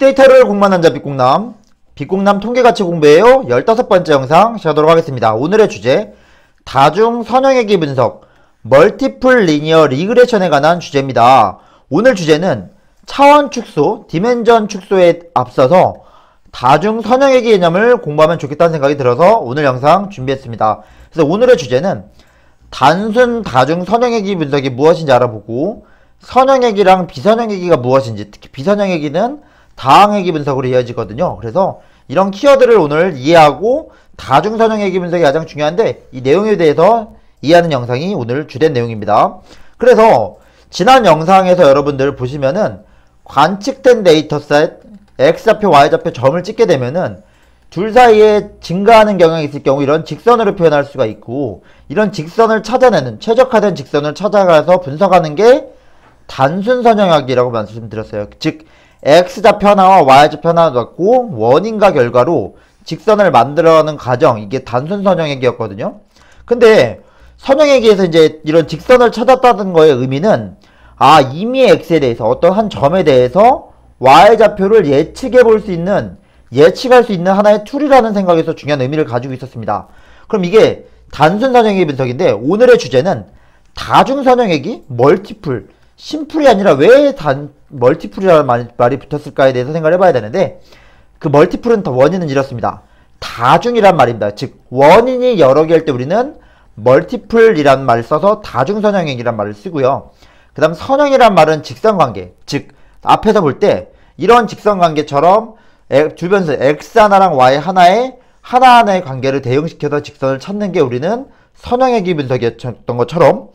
빅데이터를 공부하는 남자 빅공남, 빅공남 통계가치 공부예요. 15번째 영상 시작하도록 하겠습니다. 오늘의 주제, 다중 선형외기 분석, 멀티플 리니어 리그레션에 관한 주제입니다. 오늘 주제는 차원 축소, 디멘전 축소에 앞서서 다중 선형외기 개념을 공부하면 좋겠다는 생각이 들어서 오늘 영상 준비했습니다. 그래서 오늘의 주제는 단순 다중 선형외기 분석이 무엇인지 알아보고, 선형외기랑 비선형외기가 무엇인지, 특히 비선형외기는 다항외기 분석으로 이어지거든요. 그래서 이런 키워드를 오늘 이해하고, 다중 선형외기 분석이 가장 중요한데 이 내용에 대해서 이해하는 영상이 오늘 주된 내용입니다. 그래서 지난 영상에서 여러분들 보시면은 관측된 데이터셋 X좌표, Y좌표 점을 찍게 되면은 둘 사이에 증가하는 경향이 있을 경우 이런 직선으로 표현할 수가 있고, 이런 직선을 찾아내는, 최적화된 직선을 찾아가서 분석하는 게 단순 선형외기라고 말씀드렸어요. 즉 X좌표 하나와 Y좌표 하나 갖고 원인과 결과로 직선을 만들어가는 과정, 이게 단순 선형외기였거든요. 근데 선형외기에서 이제 이런 직선을 찾았다는 거의 의미는, 이미 X에 대해서, 어떤 한 점에 대해서 Y좌표를 예측할 수 있는 하나의 툴이라는 생각에서 중요한 의미를 가지고 있었습니다. 그럼 이게 단순 선형외기 분석인데, 오늘의 주제는 다중 선형외기, 멀티플, 심플이 아니라 왜 멀티플이라는 말이 붙었을까에 대해서 생각을 해봐야 되는데, 그 멀티플은 원인은 이렇습니다. 다중이란 말입니다. 즉 원인이 여러 개일 때 우리는 멀티플이란 말을 써서 다중 선형외기란 말을 쓰고요. 그 다음 선형이란 말은 직선관계, 즉 앞에서 볼 때 이런 직선관계처럼 주변에서 X 하나랑 Y 하나의 관계를 대응시켜서 직선을 찾는 게 우리는 선형외기 분석이었던 것처럼,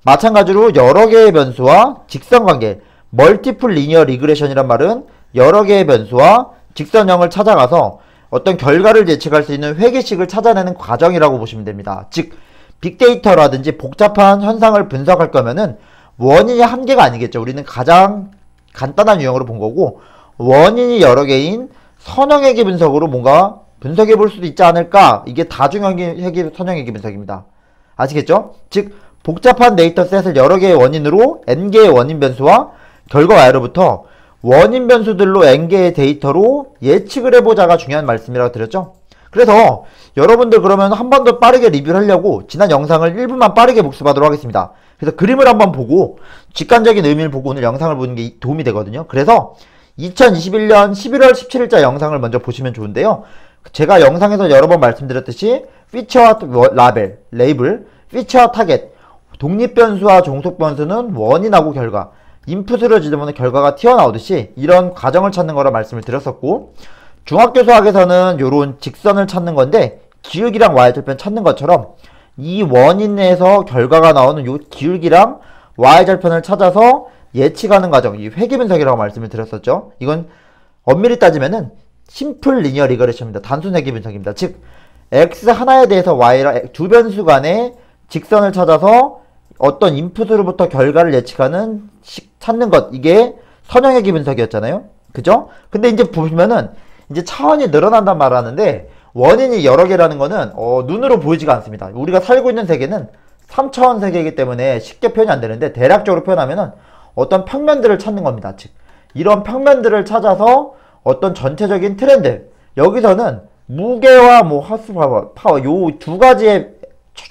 마찬가지로 여러 개의 변수와 직선관계, 멀티플 리니어 리그레션이란 말은 여러 개의 변수와 직선형을 찾아가서 어떤 결과를 예측할 수 있는 회계식을 찾아내는 과정이라고 보시면 됩니다. 즉 빅데이터라든지 복잡한 현상을 분석할 거면은 원인이 한 개가 아니겠죠. 우리는 가장 간단한 유형으로 본 거고, 원인이 여러 개인 선형외기 분석으로 뭔가 분석해 볼 수도 있지 않을까. 이게 다중형외기 선형외기 분석입니다. 아시겠죠? 즉 복잡한 데이터셋을 여러 개의 원인으로 n개의 원인 변수와 결과 y로부터 원인 변수들로 n개의 데이터로 예측을 해보자가 중요한 말씀이라고 드렸죠. 그래서 여러분들 그러면 한 번 더 빠르게 리뷰를 하려고 지난 영상을 1분만 빠르게 복습하도록 하겠습니다. 그래서 그림을 한번 보고 직관적인 의미를 보고 오늘 영상을 보는 게 도움이 되거든요. 그래서 2021년 11월 17일자 영상을 먼저 보시면 좋은데요. 제가 영상에서 여러 번 말씀드렸듯이 피처와 레이블, 피처와 타겟, 독립변수와 종속변수는 원인하고 결과, 인풋으로 집어넣는 결과가 튀어나오듯이 이런 과정을 찾는 거라 말씀을 드렸었고, 중학교 수학에서는 요런 직선을 찾는 건데 기울기랑 y절편 찾는 것처럼 이 원인에서 결과가 나오는 요 기울기랑 y절편을 찾아서 예측하는 과정, 이 회계분석이라고 말씀을 드렸었죠. 이건 엄밀히 따지면은 심플 리니어 리그레션입니다. 단순 회계분석입니다. 즉 x 하나에 대해서 y랑 두 변수 간의 직선을 찾아서 어떤 인풋으로부터 결과를 예측하는 찾는 것, 이게 선형외기 분석이었잖아요. 그죠? 근데 이제 보시면은 이제 차원이 늘어난단 말을 하는데, 원인이 여러 개라는 거는 눈으로 보이지가 않습니다. 우리가 살고 있는 세계는 3차원 세계이기 때문에 쉽게 표현이 안 되는데, 대략적으로 표현하면은 어떤 평면들을 찾는 겁니다. 즉 이런 평면들을 찾아서 어떤 전체적인 트렌드, 여기서는 무게와 하스 파워 요 두 가지의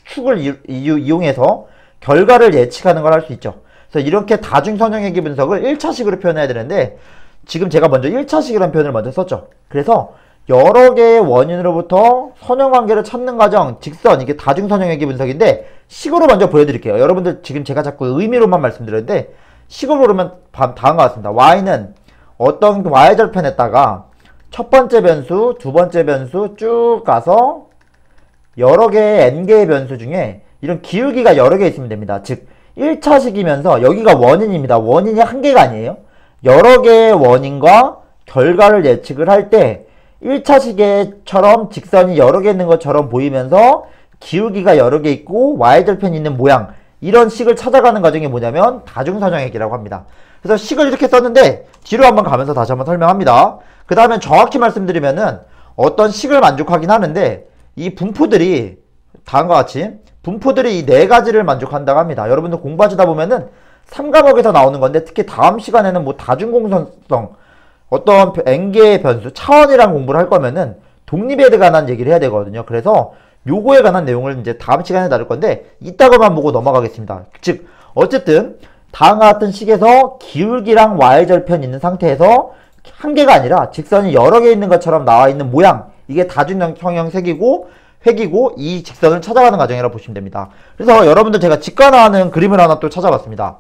축을 이용해서 결과를 예측하는 걸 할 수 있죠. 그래서 이렇게 다중 선형외기 분석을 1차식으로 표현해야 되는데, 지금 제가 먼저 1차식이라는 표현을 먼저 썼죠. 그래서 여러 개의 원인으로부터 선형관계를 찾는 과정, 직선, 이게 다중 선형외기 분석인데, 식으로 먼저 보여드릴게요. 여러분들 지금 제가 자꾸 의미로만 말씀드렸는데, 식으로 보면 다음과 같습니다. y는 어떤 y절편에다가 첫 번째 변수, 두 번째 변수 쭉 가서 여러 개의 n개의 변수 중에 이런 기울기가 여러 개 있으면 됩니다. 즉 1차식이면서 여기가 원인입니다. 원인이 한 개가 아니에요. 여러 개의 원인과 결과를 예측을 할 때 1차식처럼 직선이 여러 개 있는 것처럼 보이면서 기울기가 여러 개 있고 y절편이 있는 모양, 이런 식을 찾아가는 과정이 뭐냐면 다중선형외기라고 합니다. 그래서 식을 이렇게 썼는데 뒤로 한번 가면서 다시 한번 설명합니다. 그 다음에 정확히 말씀드리면은 어떤 식을 만족하긴 하는데, 이 분포들이 다음과 같이 분포들이 이 네 가지를 만족한다고 합니다. 여러분들 공부하시다 보면은 3과목에서 나오는 건데, 특히 다음 시간에는 다중공선성, 어떤 n개의 변수, 차원이랑 공부를 할 거면은 독립에 관한 얘기를 해야 되거든요. 그래서 요거에 관한 내용을 이제 다음 시간에 다룰 건데 이따가만 보고 넘어가겠습니다. 즉 어쨌든 다음과 같은 식에서 기울기랑 y절편이 있는 상태에서 한 개가 아니라 직선이 여러 개 있는 것처럼 나와 있는 모양, 이게 다중성형 색이고 획이고 이 직선을 찾아가는 과정이라고 보시면 됩니다. 그래서 여러분들 제가 직관화하는 그림을 하나 또 찾아봤습니다.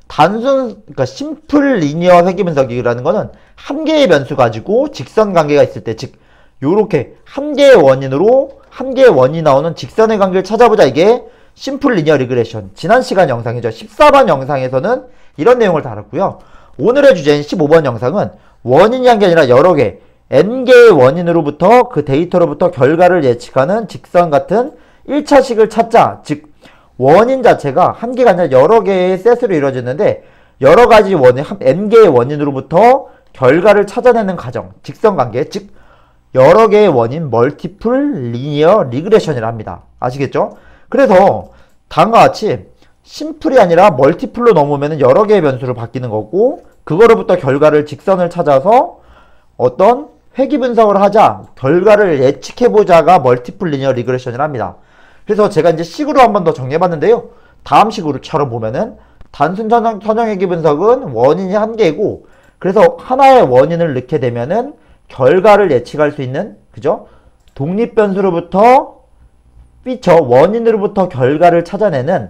그러니까 심플 리니어 회귀 분석이라는 거는 한 개의 변수 가지고 직선 관계가 있을 때, 즉 요렇게 한 개의 원이 나오는 직선의 관계를 찾아보자. 이게 심플 리니어 리그레션. 지난 시간 영상이죠. 14번 영상에서는 이런 내용을 다뤘고요. 오늘의 주제인 15번 영상은 원인이 한 게 아니라 여러 개, n개의 원인으로부터 그 데이터로부터 결과를 예측하는 직선 같은 1차식을 찾자. 즉 원인 자체가 한 개가 아니라 여러 개의 셋으로 이루어졌는데 여러 가지 n개의 원인으로부터 결과를 찾아내는 과정, 직선 관계, 즉 여러 개의 원인 멀티플 리니어 리그레션이라 합니다. 아시겠죠? 그래서 다음과 같이 심플이 아니라 멀티플로 넘으면 여러 개의 변수로 바뀌는 거고, 그거로부터 결과를 직선을 찾아서 어떤 회귀 분석을 하자, 결과를 예측해보자가 멀티플 리니어 리그레션이라 합니다. 그래서 제가 이제 식으로 한 번 더 정리해봤는데요. 다음 식으로처럼 보면은 단순 선형 회귀 분석은 원인이 한 개고, 그래서 하나의 원인을 넣게 되면은 결과를 예측할 수 있는, 그죠? 독립변수로부터 원인으로부터 결과를 찾아내는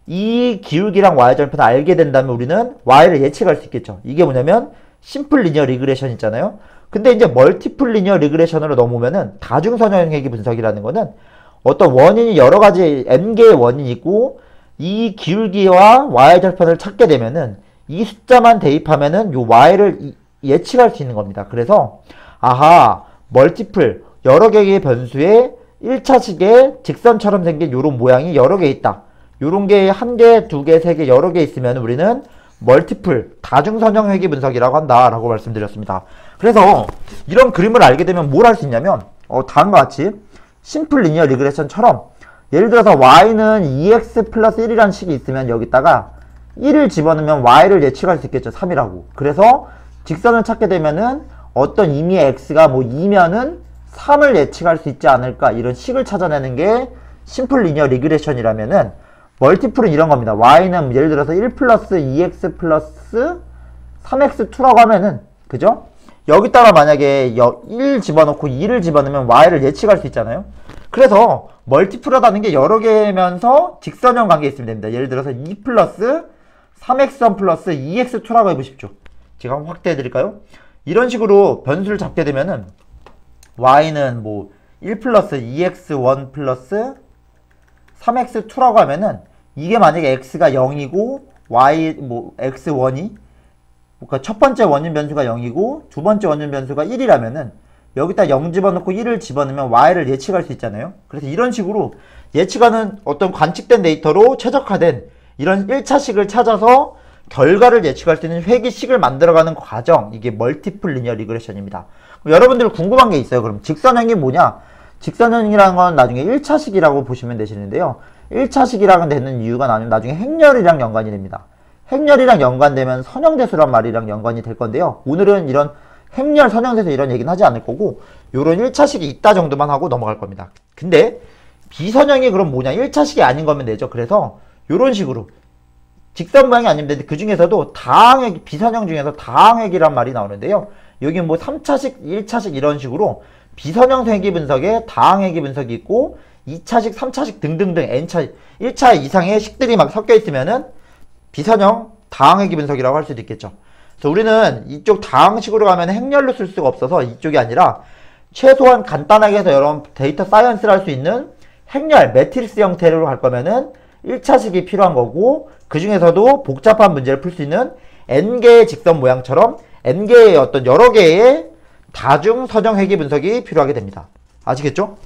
이 기울기랑 y절편을 알게 된다면 우리는 y를 예측할 수 있겠죠. 이게 뭐냐면 심플 리니어 리그레션 있잖아요. 근데 이제 멀티플 리니어 리그레션으로 넘으면은 다중선형 회귀 분석이라는 거는 어떤 원인이 여러 가지 n개의 원인이 있고 이 기울기와 y절편을 찾게 되면은 이 숫자만 대입하면은 요 y를 예측할 수 있는 겁니다. 그래서 아하, 멀티플 여러 개의 변수에 1차식에 직선처럼 생긴 요런 모양이 여러 개 있다. 요런 게 한 개, 두 개, 세 개, 여러 개 있으면 우리는 멀티플, 다중선형 회귀 분석이라고 한다 라고 말씀드렸습니다. 그래서 이런 그림을 알게 되면 뭘 할 수 있냐면 다음과 같이 심플 리니어 리그레션처럼 예를 들어서 y는 2x 플러스 1이라는 식이 있으면 여기다가 1을 집어넣으면 y를 예측할 수 있겠죠. 3이라고. 그래서 직선을 찾게 되면은 어떤 의미의 x가 뭐 2면은 3을 예측할 수 있지 않을까, 이런 식을 찾아내는 게 심플 리니어 리그레션이라면은 멀티플은 이런 겁니다. y는 예를 들어서 1 플러스 2x 플러스 3x2라고 하면은, 그죠? 여기다가 만약에 1 집어넣고 2를 집어넣으면 y를 예측할 수 있잖아요. 그래서 멀티플하다는 게 여러 개면서 직선형 관계에 있으면 됩니다. 예를 들어서 2 플러스 3x1 플러스 2x2라고 해보십시오. 제가 한번 확대해 드릴까요? 이런 식으로 변수를 잡게 되면은 y는 뭐 1 플러스 2x1 플러스 3x2라고 하면은 이게 만약에 x가 0이고 y 뭐 x1이, 그러니까 첫 번째 원인 변수가 0이고 두 번째 원인 변수가 1이라면은 여기다 0 집어넣고 1을 집어넣으면 y를 예측할 수 있잖아요. 그래서 이런 식으로 예측하는 어떤 관측된 데이터로 최적화된 이런 1차식을 찾아서 결과를 예측할 수 있는 회귀식을 만들어가는 과정, 이게 멀티플 리니어 리그레션입니다. 여러분들 궁금한 게 있어요. 그럼 직선형이 뭐냐? 직선형이라는 건 나중에 1차식이라고 보시면 되시는데요. 1차식이라고 되는 이유가 나중에 행렬이랑 연관이 됩니다. 행렬이랑 연관되면 선형대수란 말이랑 연관이 될 건데요. 오늘은 이런 행렬, 선형대수 이런 얘기는 하지 않을 거고 요런 1차식이 있다 정도만 하고 넘어갈 겁니다. 근데 비선형이 그럼 뭐냐? 1차식이 아닌 거면 되죠. 그래서 요런 식으로 직선 모양이 아니면 되는데 그 중에서도 다항획, 비선형 중에서 다항획이란 말이 나오는데요. 여기 뭐 3차식, 1차식 이런 식으로 비선형 회귀 분석에 다항회귀 분석이 있고 2차식, 3차식 등등등 n차, 1차 이상의 식들이 막 섞여 있으면은 비선형 다항회귀 분석이라고 할 수도 있겠죠. 그래서 우리는 이쪽 다항식으로 가면 행렬로 쓸 수가 없어서 이쪽이 아니라 최소한 간단하게 해서 여러분 데이터 사이언스를 할 수 있는 행렬, 매트릭스 형태로 갈 거면은 1차식이 필요한 거고, 그 중에서도 복잡한 문제를 풀 수 있는 n개의 직선 모양처럼 n개의 어떤 여러 개의 다중 선형 회귀 분석이 필요하게 됩니다. 아시겠죠?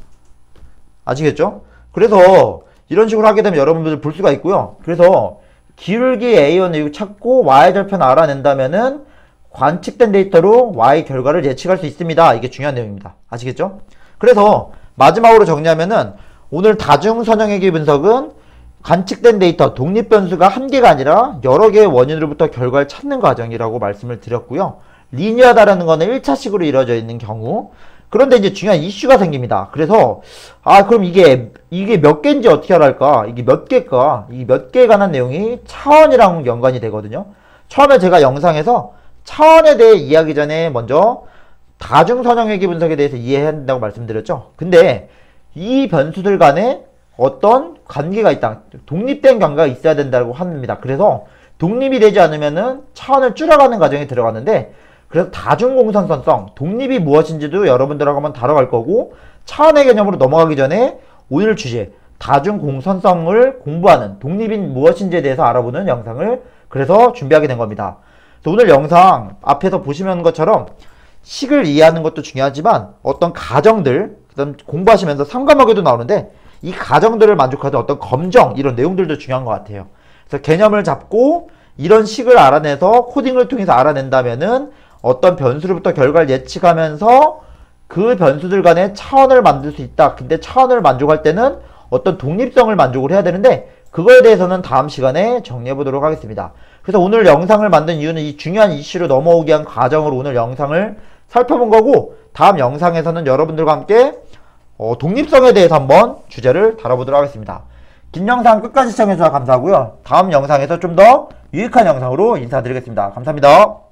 아시겠죠? 그래서 이런 식으로 하게 되면 여러분들 볼 수가 있고요. 그래서 기울기 A1을 찾고 y절편 알아낸다면은 관측된 데이터로 y 결과를 예측할 수 있습니다. 이게 중요한 내용입니다. 아시겠죠? 그래서 마지막으로 정리하면은 오늘 다중 선형 회귀 분석은 관측된 데이터, 독립변수가 한 개가 아니라 여러 개의 원인으로부터 결과를 찾는 과정이라고 말씀을 드렸고요. 리니어하다라는 거는 1차식으로 이루어져 있는 경우. 그런데 이제 중요한 이슈가 생깁니다. 그래서 그럼 이게 몇 개인지 어떻게 알까? 이게 몇 개일까? 이 몇 개에 관한 내용이 차원이랑 연관이 되거든요. 처음에 제가 영상에서 차원에 대해 이야기 전에 먼저 다중선형회귀 분석에 대해서 이해해야 된다고 말씀드렸죠. 근데 이 변수들 간에 어떤 관계가 있다. 독립된 관계가 있어야 된다고 합니다. 그래서 독립이 되지 않으면은 차원을 줄여가는 과정에 들어가는데, 그래서 다중공선성, 독립이 무엇인지도 여러분들하고 한번 다뤄갈 거고, 차원의 개념으로 넘어가기 전에 오늘 주제, 다중공선성을 공부하는 독립이 무엇인지에 대해서 알아보는 영상을 그래서 준비하게 된 겁니다. 그래서 오늘 영상 앞에서 보시는 것처럼 식을 이해하는 것도 중요하지만 어떤 가정들, 그다음 공부하시면서 3과목에도 나오는데 이 가정들을 만족하는 어떤 검정, 이런 내용들도 중요한 것 같아요. 그래서 개념을 잡고 이런 식을 알아내서 코딩을 통해서 알아낸다면은 어떤 변수로부터 결과를 예측하면서 그 변수들 간의 차원을 만들 수 있다. 근데 차원을 만족할 때는 어떤 독립성을 만족을 해야 되는데, 그거에 대해서는 다음 시간에 정리해 보도록 하겠습니다. 그래서 오늘 영상을 만든 이유는 이 중요한 이슈로 넘어오기 위한 과정으로 오늘 영상을 살펴본 거고, 다음 영상에서는 여러분들과 함께 독립성에 대해서 한번 주제를 다뤄보도록 하겠습니다. 긴 영상 끝까지 시청해주셔서 감사하고요. 다음 영상에서 좀 더 유익한 영상으로 인사드리겠습니다. 감사합니다.